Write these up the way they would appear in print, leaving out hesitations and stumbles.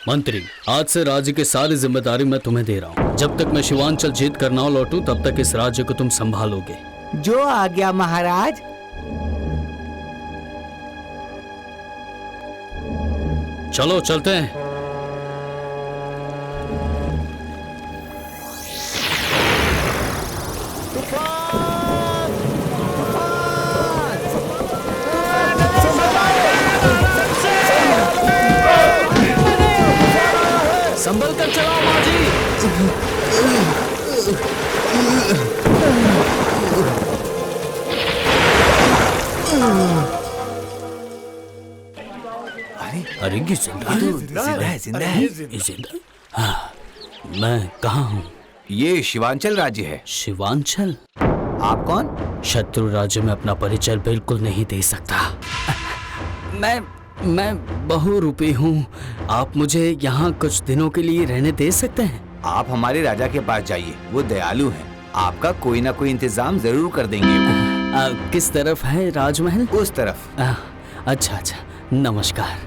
मंत्री, आज से राज्य की सारी जिम्मेदारी मैं तुम्हें दे रहा हूँ। जब तक मैं शिवांचल जीत कर ना लौटूं तब तक इस राज्य को तुम संभालोगे। जो आज्ञा महाराज। चलो चलते हैं। संभल कर चलाओ माजी। अरे ये जिंदा है? जिंदा है। जिंदा? हाँ, मैं कहाँ हूँ? ये शिवांचल राज्य है। शिवांचल? आप कौन? शत्रु राज्य में अपना परिचय बिल्कुल नहीं दे सकता। मैं बहुरूपी हूँ। आप मुझे यहाँ कुछ दिनों के लिए रहने दे सकते हैं? आप हमारे राजा के पास जाइए, वो दयालु हैं। आपका कोई ना कोई इंतजाम जरूर कर देंगे। किस तरफ है राजमहल? उस तरफ। अच्छा, नमस्कार।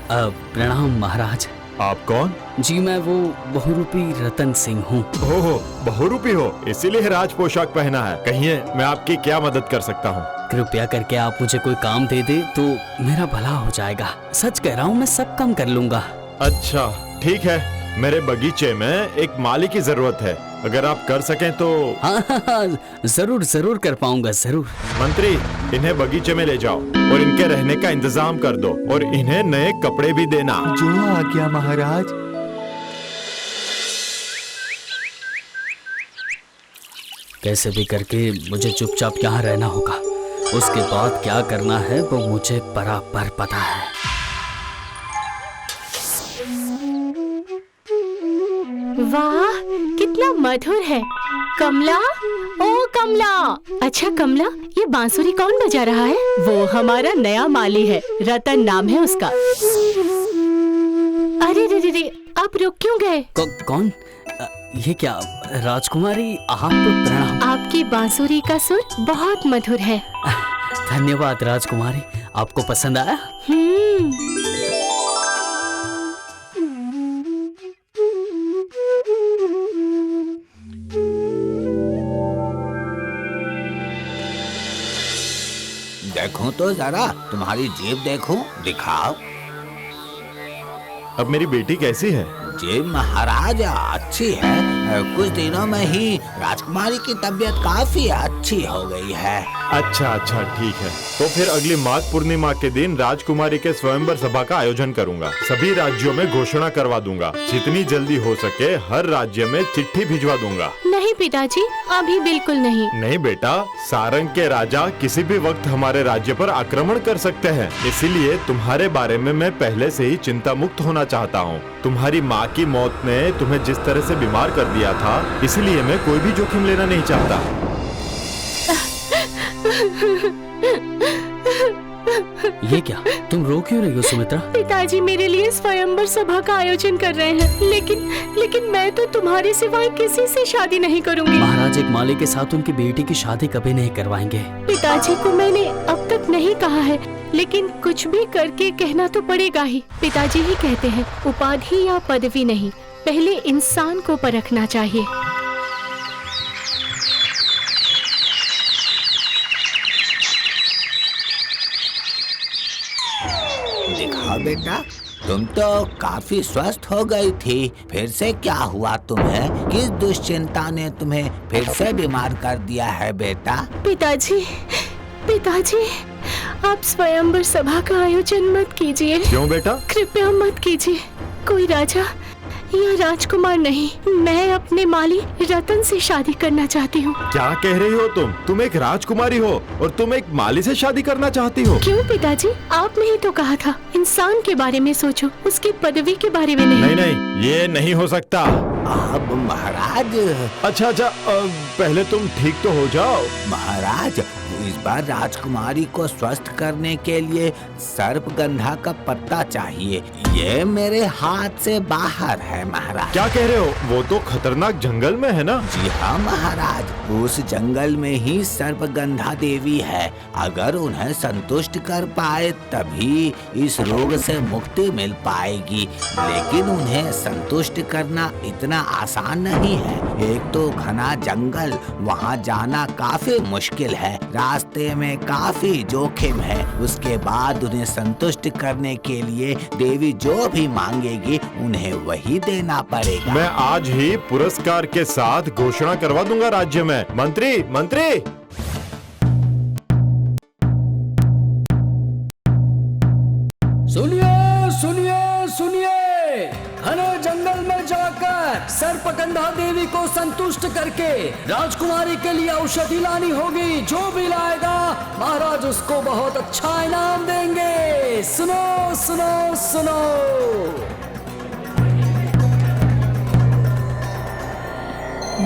प्रणाम महाराज। आप कौन? जी मैं वो बहुरूपी रतन सिंह हूँ। ओहो, बहुरूपी हो, इसीलिए राज पोशाक पहना है। कहिए, मैं आपकी क्या मदद कर सकता हूँ? कृपया करके आप मुझे कोई काम दे दे तो मेरा भला हो जाएगा। सच कह रहा हूँ, मैं सब काम कर लूँगा। अच्छा ठीक है, मेरे बगीचे में एक माली की जरूरत है, अगर आप कर सकें तो। हाँ, जरूर कर पाऊंगा, जरूर। मंत्री, इन्हें बगीचे में ले जाओ और इनके रहने का इंतजाम कर दो और इन्हें नए कपड़े भी देना। जो आज्ञा महाराज। कैसे भी करके मुझे चुपचाप यहाँ रहना होगा। उसके बाद क्या करना है वो मुझे बराबर पता है। वाह, कितना मधुर है। कमला, ओ कमला। अच्छा कमला, ये बांसुरी कौन बजा रहा है? वो हमारा नया माली है, रतन नाम है उसका। अरे रे, आप रुक क्यों गए? कौन? ये क्या राजकुमारी? आपको प्रणाम। आपकी बांसुरी का सुर बहुत मधुर है। धन्यवाद राजकुमारी, आपको पसंद आया? देखो तो जरा, तुम्हारी जेब देखो, दिखाओ। अब मेरी बेटी कैसी है? जेब महाराज अच्छी है। कुछ दिनों में ही राजकुमारी की तबीयत काफी अच्छी हो गई है। अच्छा ठीक है, तो फिर अगली माघ पूर्णिमा के दिन राजकुमारी के स्वयंवर सभा का आयोजन करूंगा। सभी राज्यों में घोषणा करवा दूंगा। जितनी जल्दी हो सके हर राज्य में चिट्ठी भिजवा दूंगा। नहीं पिताजी, अभी बिल्कुल नहीं। नहीं बेटा, सारंग के राजा किसी भी वक्त हमारे राज्य पर आक्रमण कर सकते हैं, इसीलिए तुम्हारे बारे में मैं पहले से ही चिंता मुक्त होना चाहता हूँ। तुम्हारी माँ की मौत ने तुम्हें जिस तरह से बीमार कर दिया था, इसलिए मैं कोई भी जोखिम लेना नहीं चाहता। ये क्या, तुम रो क्यों रही हो सुमित्रा? पिताजी मेरे लिए स्वयंवर सभा का आयोजन कर रहे हैं, लेकिन मैं तो तुम्हारे सिवाय किसी से शादी नहीं करूंगी। महाराज एक माली के साथ उनकी बेटी की शादी कभी नहीं करवाएंगे। पिताजी को मैंने अब तक नहीं कहा है, लेकिन कुछ भी करके कहना तो पड़ेगा ही। पिताजी ही कहते हैं, उपाधि या पदवी नहीं, पहले इंसान को परखना चाहिए। देखा बेटा, तुम तो काफी स्वस्थ हो गई थी, फिर से क्या हुआ तुम्हें? किस दुश्चिंता ने तुम्हें फिर से बीमार कर दिया है बेटा? पिताजी, आप स्वयंवर सभा का आयोजन मत कीजिए। क्यों बेटा? कृपया मत कीजिए। कोई राजा या राजकुमार नहीं, मैं अपने माली रतन से शादी करना चाहती हूँ। क्या कह रही हो तुम एक राजकुमारी हो और तुम एक माली से शादी करना चाहती हो? क्यों पिताजी, आपने ही तो कहा था इंसान के बारे में सोचो, उसकी पदवी के बारे में नहीं। नहीं, ये नहीं हो सकता। अब महाराज। अच्छा, पहले तुम ठीक तो हो जाओ। महाराज, इस पर राजकुमारी को स्वस्थ करने के लिए सर्पगंधा का पत्ता चाहिए। ये मेरे हाथ से बाहर है महाराज। क्या कह रहे हो? वो तो खतरनाक जंगल में है ना? जी हाँ महाराज, उस जंगल में ही सर्पगंधा देवी है। अगर उन्हें संतुष्ट कर पाए तभी इस रोग से मुक्ति मिल पाएगी, लेकिन उन्हें संतुष्ट करना इतना आसान नहीं है। एक तो घना जंगल, वहाँ जाना काफी मुश्किल है, रास्ते में काफी जोखिम है। उसके बाद उन्हें संतुष्ट करने के लिए देवी जो भी मांगेगी उन्हें वही देना पड़ेगा। मैं आज ही पुरस्कार के साथ घोषणा करवा दूंगा राज्य में। मंत्री, मंत्री! सुनिए सुनिए सुनिए, घने जंगल में जाकर सर्पगंधा देवी को संतुष्ट करके राजकुमारी के लिए औषधि लानी होगी। जो भी लाएगा महाराज उसको बहुत अच्छा इनाम देंगे। सुनो सुनो सुनो।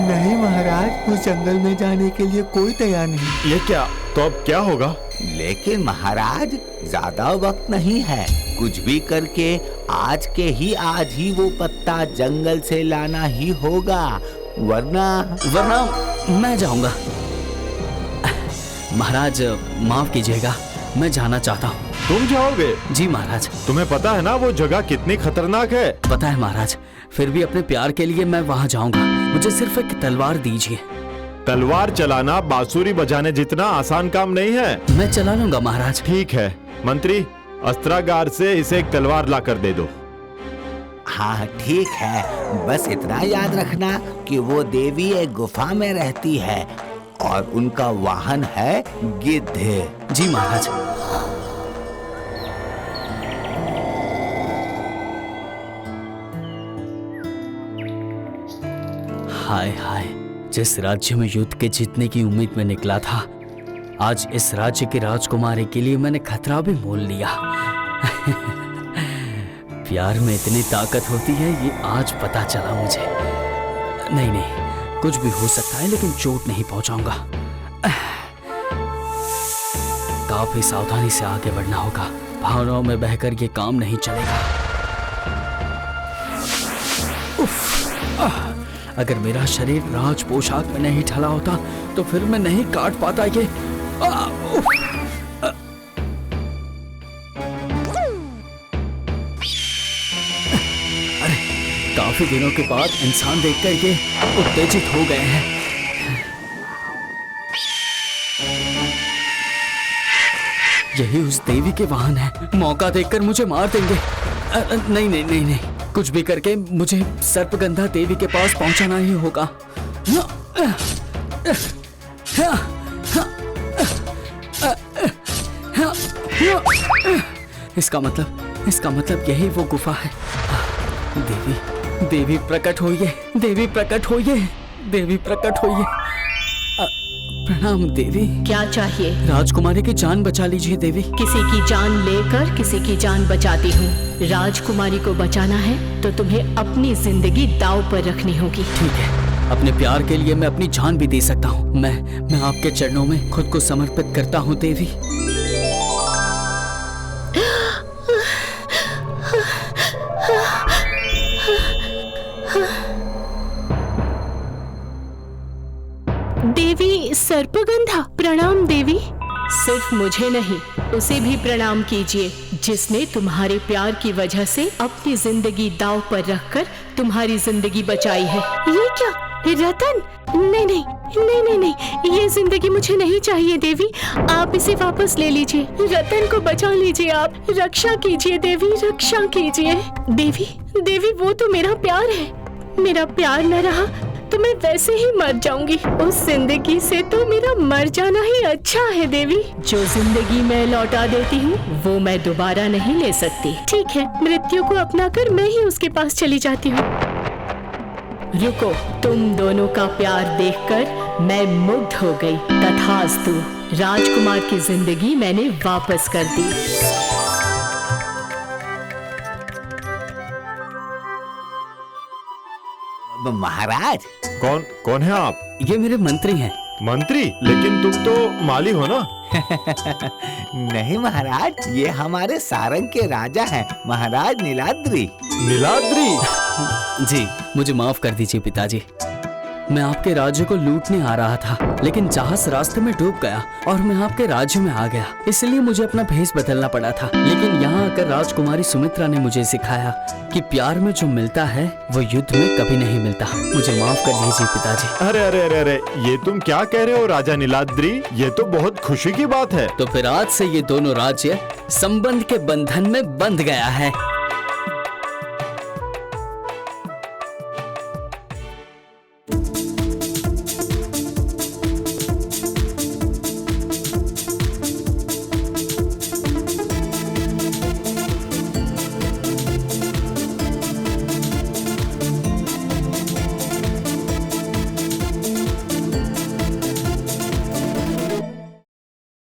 नहीं महाराज, उस जंगल में जाने के लिए कोई तैयार नहीं। ये क्या? तो अब क्या होगा? लेकिन महाराज ज्यादा वक्त नहीं है, कुछ भी करके आज ही वो पत्ता जंगल से लाना ही होगा, वरना मैं जाऊंगा। महाराज माफ कीजिएगा, मैं जाना चाहता हूँ। तुम जाओगे? जी महाराज। तुम्हें पता है ना वो जगह कितनी खतरनाक है? पता है महाराज, फिर भी अपने प्यार के लिए मैं वहाँ जाऊंगा। मुझे सिर्फ एक तलवार दीजिए। तलवार चलाना बांसुरी बजाने जितना आसान काम नहीं है। मैं चला लूंगा महाराज। ठीक है मंत्री, अस्त्रागार से इसे एक तलवार ला कर दे दो। हाँ ठीक है, बस इतना याद रखना कि वो देवी एक गुफा में रहती है और उनका वाहन है गिद्ध। जी महाराज। हाय हाय, जिस राज्य में युद्ध के जीतने की उम्मीद में निकला था, आज इस राज्य के राजकुमारी के लिए मैंने खतरा भी मोल लिया। प्यार में इतनी ताकत होती है, ये आज पता चला मुझे। नहीं नहीं, कुछ भी हो सकता है लेकिन चोट नहीं पहुंचाऊंगा। काफी सावधानी से आगे बढ़ना होगा, भावनाओं में बहकर ये काम नहीं चलेगा। अगर मेरा शरीर राज पोशाक में नहीं ढला होता तो फिर मैं नहीं काट पाता ये। अरे, काफी दिनों के बाद इंसान देखकर ये उत्तेजित हो गए हैं। यही उस देवी के वाहन है, मौका देखकर मुझे मार देंगे। नहीं नहीं नहीं नहीं, कुछ भी करके मुझे सर्पगंधा देवी के पास पहुंचाना ही होगा। इसका मतलब यही वो गुफा है। देवी प्रकट होइए, देवी प्रकट होइए, देवी प्रकट होइए। प्रणाम देवी। क्या चाहिए? राजकुमारी की जान बचा लीजिए देवी। किसी की जान लेकर किसी की जान बचाती हूँ। राजकुमारी को बचाना है तो तुम्हें अपनी जिंदगी दांव पर रखनी होगी। ठीक है, अपने प्यार के लिए मैं अपनी जान भी दे सकता हूँ। मैं आपके चरणों में खुद को समर्पित करता हूँ देवी। देवी सर्पगंधा, प्रणाम देवी। सिर्फ मुझे नहीं, उसे भी प्रणाम कीजिए जिसने तुम्हारे प्यार की वजह से अपनी जिंदगी दांव पर रखकर तुम्हारी जिंदगी बचाई है। ये क्या रतन? नहीं नहीं नहीं नहीं नहीं, ये जिंदगी मुझे नहीं चाहिए देवी। आप इसे वापस ले लीजिए। रतन को बचा लीजिए, आप रक्षा कीजिए देवी, रक्षा कीजिए। देवी वो तो मेरा प्यार है। मेरा प्यार न रहा तो मैं वैसे ही मर जाऊंगी। उस जिंदगी से तो मेरा मर जाना ही अच्छा है देवी। जो जिंदगी मैं लौटा देती हूँ वो मैं दोबारा नहीं ले सकती। ठीक है, मृत्यु को अपनाकर मैं ही उसके पास चली जाती हूँ। रुको, तुम दोनों का प्यार देखकर मैं मुग्ध हो गई। तथास्तु, राजकुमार की जिंदगी मैंने वापस कर दी। महाराज, कौन है आप? ये मेरे मंत्री हैं। मंत्री, लेकिन तुम तो माली हो ना? नहीं महाराज, ये हमारे सारंग के राजा हैं, महाराज नीलाद्री। नीलाद्री? जी, मुझे माफ कर दीजिए पिताजी। मैं आपके राज्य को लूटने आ रहा था, लेकिन जहाज रास्ते में डूब गया और मैं आपके राज्य में आ गया, इसलिए मुझे अपना भेष बदलना पड़ा था। लेकिन यहाँ आकर राजकुमारी सुमित्रा ने मुझे सिखाया कि प्यार में जो मिलता है वो युद्ध में कभी नहीं मिलता। मुझे माफ कर दीजिए पिताजी। अरे अरे अरे अरे, ये तुम क्या कह रहे हो राजा नीलाद्री? ये तो बहुत खुशी की बात है। तो फिर आज से ये दोनों राज्य संबंध के बंधन में बंध गया है।